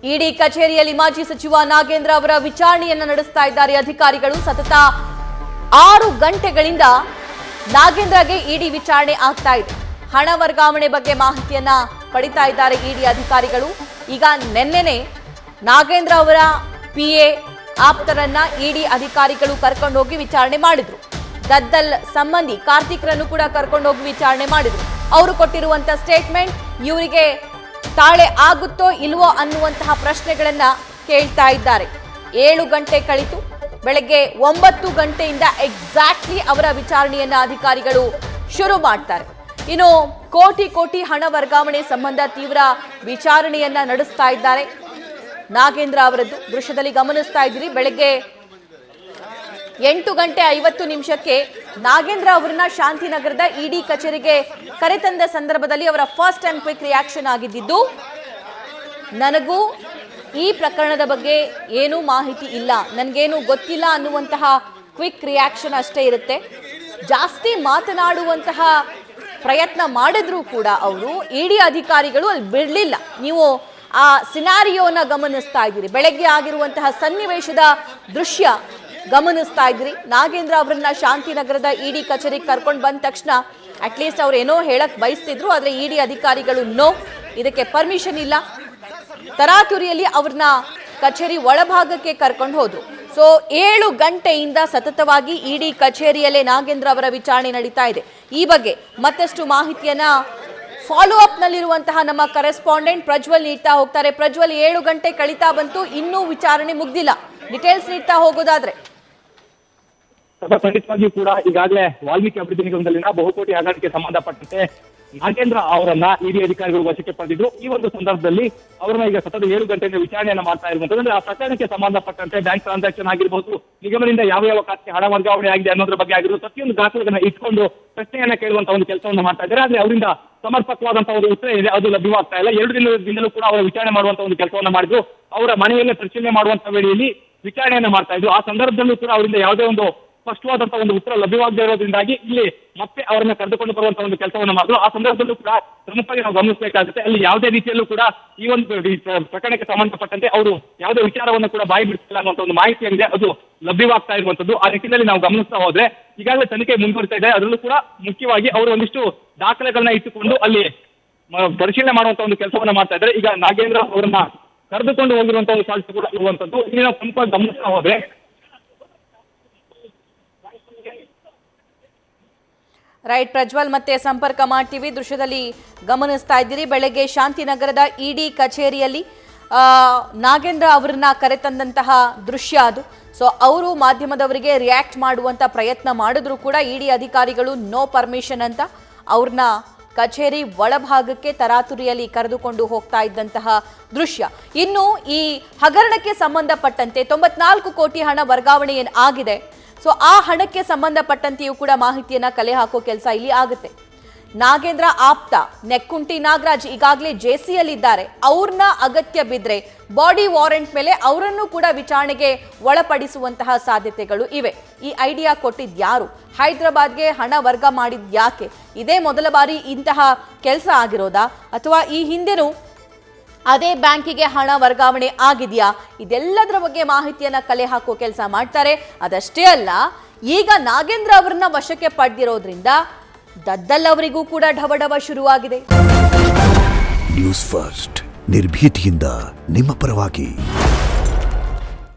ಇಡಿ ಕಚೇರಿಯಲ್ಲಿ ಮಾಜಿ ಸಚಿವ ನಾಗೇಂದ್ರ ಅವರ ವಿಚಾರಣೆಯನ್ನು ನಡೆಸ್ತಾ ಇದ್ದಾರೆ ಅಧಿಕಾರಿಗಳು. ಸತತ 6 ಗಂಟೆಗಳಿಂದ ನಾಗೇಂದ್ರಗೆ ಇಡಿ ವಿಚಾರಣೆ ಆಗ್ತಾ ಇದೆ. ಹಣ ವರ್ಗಾವಣೆ ಬಗ್ಗೆ ಮಾಹಿತಿಯನ್ನ ಪಡಿತಾ ಇದ್ದಾರೆ ಇಡಿ ಅಧಿಕಾರಿಗಳು. ಈಗ ನಿನ್ನೆನೆ ನಾಗೇಂದ್ರ ಅವರ ಪಿಎ ಆಪ್ತರನ್ನ ಇಡಿ ಅಧಿಕಾರಿಗಳು ಕರ್ಕೊಂಡು ಹೋಗಿ ವಿಚಾರಣೆ ಮಾಡಿದ್ರು. ದದ್ದಲ್ ಸಂಬಂಧಿ ಕಾರ್ತಿಕ್ರನ್ನು ಕೂಡ ಕರ್ಕೊಂಡು ಹೋಗಿ ವಿಚಾರಣೆ ಮಾಡಿದ್ರು. ಅವರು ಕೊಟ್ಟಿರುವಂತ ಸ್ಟೇಟ್ಮೆಂಟ್ ಇವರಿಗೆ ತಾಳೆ ಆಗುತ್ತೋ ಇಲ್ವೋ ಅನ್ನುವಂತಹ ಪ್ರಶ್ನೆಗಳನ್ನ ಕೇಳ್ತಾ ಇದ್ದಾರೆ. 7 ಗಂಟೆ ಕಳಿತು. ಬೆಳಗ್ಗೆ 9 ಗಂಟೆಯಿಂದ ಎಕ್ಸಾಕ್ಟ್ಲಿ ಅವರ ವಿಚಾರಣೆಯನ್ನ ಅಧಿಕಾರಿಗಳು ಶುರು ಮಾಡ್ತಾರೆ. ಇನ್ನು ಕೋಟಿ ಹಣ ವರ್ಗಾವಣೆ ಸಂಬಂಧ ತೀವ್ರ ವಿಚಾರಣೆಯನ್ನ ನಡೆಸ್ತಾ ಇದ್ದಾರೆ. ನಾಗೇಂದ್ರ ಅವರದ್ದು ದೃಶ್ಯದಲ್ಲಿ ಗಮನಿಸ್ತಾ ಇದ್ದೀರಿ. ಬೆಳಗ್ಗೆ 8 ಗಂಟೆ 50 ನಿಮಿಷಕ್ಕೆ ನಾಗೇಂದ್ರ ಅವರನ್ನ ಶಾಂತಿನಗರದ ಇಡಿ ಕಚೇರಿಗೆ ಕರೆತಂದ ಸಂದರ್ಭದಲ್ಲಿ ಅವರ ಫಸ್ಟ್ ಅಂಡ್ ಕ್ವಿಕ್ ರಿಯಾಕ್ಷನ್ ಆಗಿದ್ದು, ನನಗೂ ಈ ಪ್ರಕರಣದ ಬಗ್ಗೆ ಏನೂ ಮಾಹಿತಿ ಇಲ್ಲ, ನನಗೇನು ಗೊತ್ತಿಲ್ಲ ಅನ್ನುವಂತಹ ಕ್ವಿಕ್ ರಿಯಾಕ್ಷನ್ ಅಷ್ಟೇ ಇರುತ್ತೆ. ಜಾಸ್ತಿ ಮಾತನಾಡುವಂತಹ ಪ್ರಯತ್ನ ಮಾಡಿದ್ರೂ ಕೂಡ ಅವರು ಇಡಿ ಅಧಿಕಾರಿಗಳು ಅಲ್ಲಿ ಬಿಡಲಿಲ್ಲ. ನೀವು ಆ ಸಿನಾರಿಯೋನ ಗಮನಿಸ್ತಾ ಇದ್ದೀರಿ. ಬೆಳಗ್ಗೆ ಆಗಿರುವಂತಹ ಸನ್ನಿವೇಶದ ದೃಶ್ಯ ಗಮನಿಸ್ತಾ ಇದ್ರಿ. ನಾಗೇಂದ್ರ ಅವರನ್ನ ಶಾಂತಿನಗರದ ಇಡಿ ಕಚೇರಿಗೆ ಕರ್ಕೊಂಡು ಬಂದ ತಕ್ಷಣ ಅಟ್ಲೀಸ್ಟ್ ಅವ್ರು ಏನೋ ಹೇಳಕ್ ಬಯಸ್ತಿದ್ರು, ಆದ್ರೆ ಇಡಿ ಅಧಿಕಾರಿಗಳು ನೋ, ಇದಕ್ಕೆ ಪರ್ಮಿಷನ್ ಇಲ್ಲ. ತರಾತುರಿಯಲ್ಲಿ ಅವ್ರನ್ನ ಕಚೇರಿ ಒಳಭಾಗಕ್ಕೆ ಕರ್ಕೊಂಡು ಹೋದ್ರು. ಸೊ 7 ಗಂಟೆಯಿಂದ ಸತತವಾಗಿ ಇಡಿ ಕಚೇರಿಯಲ್ಲೇ ನಾಗೇಂದ್ರ ಅವರ ವಿಚಾರಣೆ ನಡೀತಾ ಇದೆ. ಈ ಬಗ್ಗೆ ಮತ್ತಷ್ಟು ಮಾಹಿತಿಯನ್ನ ಫಾಲೋ ಅಪ್ ನಲ್ಲಿರುವಂತಹ ನಮ್ಮ ಕರೆಸ್ಪಾಂಡೆಂಟ್ ಪ್ರಜ್ವಲ್ ನೀಡ್ತಾ ಹೋಗ್ತಾರೆ. ಪ್ರಜ್ವಲ್, 7 ಗಂಟೆ ಕಳೀತಾ ಬಂತು, ಇನ್ನೂ ವಿಚಾರಣೆ ಮುಗ್ದಿಲ್ಲ. ಡೀಟೇಲ್ಸ್ ನೀಡ್ತಾ ಹೋಗೋದಾದ್ರೆ. ಖಂಡಿತವಾಗಿಯೂ ಕೂಡ ಈಗಾಗಲೇ ವಾಲ್ಮೀಕಿ ಅಭಿವೃದ್ಧಿ ನಿಗಮದಲ್ಲಿನ ಬಹುಕೋಟಿ ಹಗರಣಕ್ಕೆ ಸಂಬಂಧಪಟ್ಟಂತೆ ನಾಗೇಂದ್ರ ಅವರನ್ನ ಇಡಿ ಅಧಿಕಾರಿಗಳು ವಶಕ್ಕೆ ಪಡೆದಿದ್ರು. ಈ ಒಂದು ಸಂದರ್ಭದಲ್ಲಿ ಅವರನ್ನ ಈಗ ಸತತ 7 ಗಂಟೆಯಿಂದ ವಿಚಾರಣೆಯನ್ನ ಮಾಡ್ತಾ ಇರುವಂತದ್ದು. ಅಂದ್ರೆ ಆ ಪ್ರಕರಣಕ್ಕೆ ಸಂಬಂಧಪಟ್ಟಂತೆ ಬ್ಯಾಂಕ್ ಟ್ರಾನ್ಸಾಕ್ಷನ್ ಆಗಿರ್ಬೋದು, ನಿಗಮದಿಂದ ಯಾವ ಖಾತೆಗೆ ಹಣ ವರ್ಗಾವಣೆ ಆಗಿದೆ ಅನ್ನೋದ್ರ ಬಗ್ಗೆ ಆಗಿರ್ಬೋದು, ಪ್ರತಿಯೊಂದು ದಾಖಲೆಗಳನ್ನ ಇಟ್ಕೊಂಡು ಪ್ರಶ್ನೆಯನ್ನ ಕೇಳುವಂತ ಒಂದು ಕೆಲಸವನ್ನು ಮಾಡ್ತಾ ಇದ್ದಾರೆ. ಆದ್ರೆ ಅವರಿಂದ ಸಮರ್ಪಕವಾದಂತಹ ಒಂದು ಉತ್ತರ ಇದೆ, ಅದು ಲಭ್ಯವಾಗ್ತಾ ಇಲ್ಲ. 2 ದಿನದಿಂದಲೂ ಕೂಡ ಅವರ ವಿಚಾರಣೆ ಮಾಡುವಂತ ಒಂದು ಕೆಲಸವನ್ನ ಮಾಡಿದ್ರು. ಅವರ ಮನೆಯಲ್ಲೇ ಪರಿಶೀಲನೆ ಮಾಡುವಂತ ವೇಳೆಯಲ್ಲಿ ವಿಚಾರಣೆಯನ್ನ ಮಾಡ್ತಾ ಇದ್ರು. ಆ ಸಂದರ್ಭದಲ್ಲೂ ಕೂಡ ಅವರಿಂದ ಯಾವುದೇ ಒಂದು ಸ್ಪಷ್ಟವಾದಂತಹ ಒಂದು ಉತ್ತರ ಲಭ್ಯವಾಗದೇ ಇರೋದ್ರಿಂದಾಗಿ ಇಲ್ಲಿ ಮತ್ತೆ ಅವರನ್ನ ಕರೆದುಕೊಂಡು ಬರುವಂತಹ ಒಂದು ಕೆಲಸವನ್ನು ಮಾಡಿದ್ರು. ಆ ಸಂದರ್ಭದಲ್ಲೂ ಕೂಡ ಪ್ರಮುಖವಾಗಿ ನಾವು ಗಮನಿಸಬೇಕಾಗುತ್ತೆ, ಅಲ್ಲಿ ಯಾವುದೇ ರೀತಿಯಲ್ಲೂ ಕೂಡ ಈ ಒಂದು ಪ್ರಕರಣಕ್ಕೆ ಸಂಬಂಧಪಟ್ಟಂತೆ ಅವರು ಯಾವುದೇ ವಿಚಾರವನ್ನು ಕೂಡ ಬಾಯಿ ಬಿಡಿಸಿಲ್ಲ ಅನ್ನುವಂಥ ಒಂದು ಮಾಹಿತಿ ಏನಿದೆ ಅದು ಲಭ್ಯವಾಗ್ತಾ ಇರುವಂತದ್ದು. ಆ ನಿಟ್ಟಿನಲ್ಲಿ ನಾವು ಗಮನಿಸ್ತಾ ಹೋದ್ರೆ ಈಗಾಗಲೇ ತನಿಖೆ ಮುಂದುವರಿತಾ ಇದೆ. ಅದರಲ್ಲೂ ಕೂಡ ಮುಖ್ಯವಾಗಿ ಅವರು ಒಂದಿಷ್ಟು ದಾಖಲೆಗಳನ್ನ ಇಟ್ಟುಕೊಂಡು ಅಲ್ಲಿ ಪರಿಶೀಲನೆ ಮಾಡುವಂತ ಒಂದು ಕೆಲಸವನ್ನ ಮಾಡ್ತಾ ಇದ್ದಾರೆ. ಈಗ ನಾಗೇಂದ್ರ ಅವರನ್ನ ಕರೆದುಕೊಂಡು ಹೋಗಿರುವಂತಹ ಒಂದು ಸಾಧ್ಯತೆ ಕೂಡ ಇರುವಂತದ್ದು. ಇಲ್ಲಿ ನಾವು ಪ್ರಮುಖವಾಗಿ ಗಮನಿಸ್ತಾ ಹೋದ್ರೆ ರೈಟ್ ಪ್ರಜ್ವಲ್, ಮತ್ತೆ ಸಂಪರ್ಕ ಮಾಡ್ತೀವಿ. ದೃಶ್ಯದಲ್ಲಿ ಗಮನಿಸ್ತಾ ಇದ್ದೀರಿ, ಬೆಳಗ್ಗೆ ಶಾಂತಿನಗರದ ಇಡಿ ಕಚೇರಿಯಲ್ಲಿ ನಾಗೇಂದ್ರ ಅವರನ್ನ ಕರೆತಂದಂತಹ ದೃಶ್ಯ ಅದು. ಸೊ ಅವರು ಮಾಧ್ಯಮದವರಿಗೆ ರಿಯಾಕ್ಟ್ ಮಾಡುವಂತ ಪ್ರಯತ್ನ ಮಾಡಿದ್ರು ಕೂಡ ಇಡಿ ಅಧಿಕಾರಿಗಳು ನೋ ಪರ್ಮಿಷನ್ ಅಂತ ಅವ್ರನ್ನ ಕಚೇರಿ ಒಳಭಾಗಕ್ಕೆ ತರಾತುರಿಯಲ್ಲಿ ಕರೆದುಕೊಂಡು ಹೋಗ್ತಾ ಇದ್ದಂತಹ ದೃಶ್ಯ. ಇನ್ನು ಈ ಹಗರಣಕ್ಕೆ ಸಂಬಂಧಪಟ್ಟಂತೆ 94 ಕೋಟಿ ಹಣ ವರ್ಗಾವಣೆ ಆಗಿದೆ. ಸೊ ಆ ಹಣಕ್ಕೆ ಸಂಬಂಧಪಟ್ಟಂತೆಯೂ ಕೂಡ ಮಾಹಿತಿಯನ್ನ ಕಲೆ ಹಾಕೋ ಕೆಲಸ ಇಲ್ಲಿ ಆಗುತ್ತೆ. ನಾಗೇಂದ್ರ ಆಪ್ತ ನೆಕ್ಕುಂಟಿ ನಾಗರಾಜ್ ಈಗಾಗಲೇ ಜೆಸಿಯಲ್ಲಿದ್ದಾರೆ. ಅವ್ರನ್ನ ಅಗತ್ಯ ಬಿದ್ದರೆ ಬಾಡಿ ವಾರೆಂಟ್ ಮೇಲೆ ಅವರನ್ನು ಕೂಡ ವಿಚಾರಣೆಗೆ ಒಳಪಡಿಸುವಂತಹ ಸಾಧ್ಯತೆಗಳು ಇವೆ. ಈ ಐಡಿಯಾ ಕೊಟ್ಟಿದ್ ಯಾರು? ಹೈದರಾಬಾದ್ಗೆ ಹಣ ವರ್ಗ ಮಾಡಿದ್ ಯಾಕೆ? ಇದೇ ಮೊದಲ ಬಾರಿ ಇಂತಹ ಕೆಲಸ ಆಗಿರೋದಾ, ಅಥವಾ ಈ ಹಿಂದೆನೂ ಅದೇ ಬ್ಯಾಂಕಿಗೆ ಹಣ ವರ್ಗಾವಣೆ ಆಗಿದೆಯಾ? ಇದೆಲ್ಲದರ ಬಗ್ಗೆ ಮಾಹಿತಿಯನ್ನ ಕಲೆ ಹಾಕೋ ಕೆಲಸ ಮಾಡ್ತಾರೆ. ಅದಷ್ಟೇ ಅಲ್ಲ, ಈಗ ನಾಗೇಂದ್ರ ಅವರನ್ನ ವಶಕ್ಕೆ ಪಡೆದಿರೋದ್ರಿಂದ ದದ್ದಲ್ ಅವರಿಗೂ ಕೂಡ ಢವಢವ ಶುರುವಾಗಿದೆ. ನ್ಯೂಸ್ ಫಸ್ಟ್, ನಿರ್ಭೀತಿಯಿಂದ ನಿಮ್ಮ ಪರವಾಗಿ.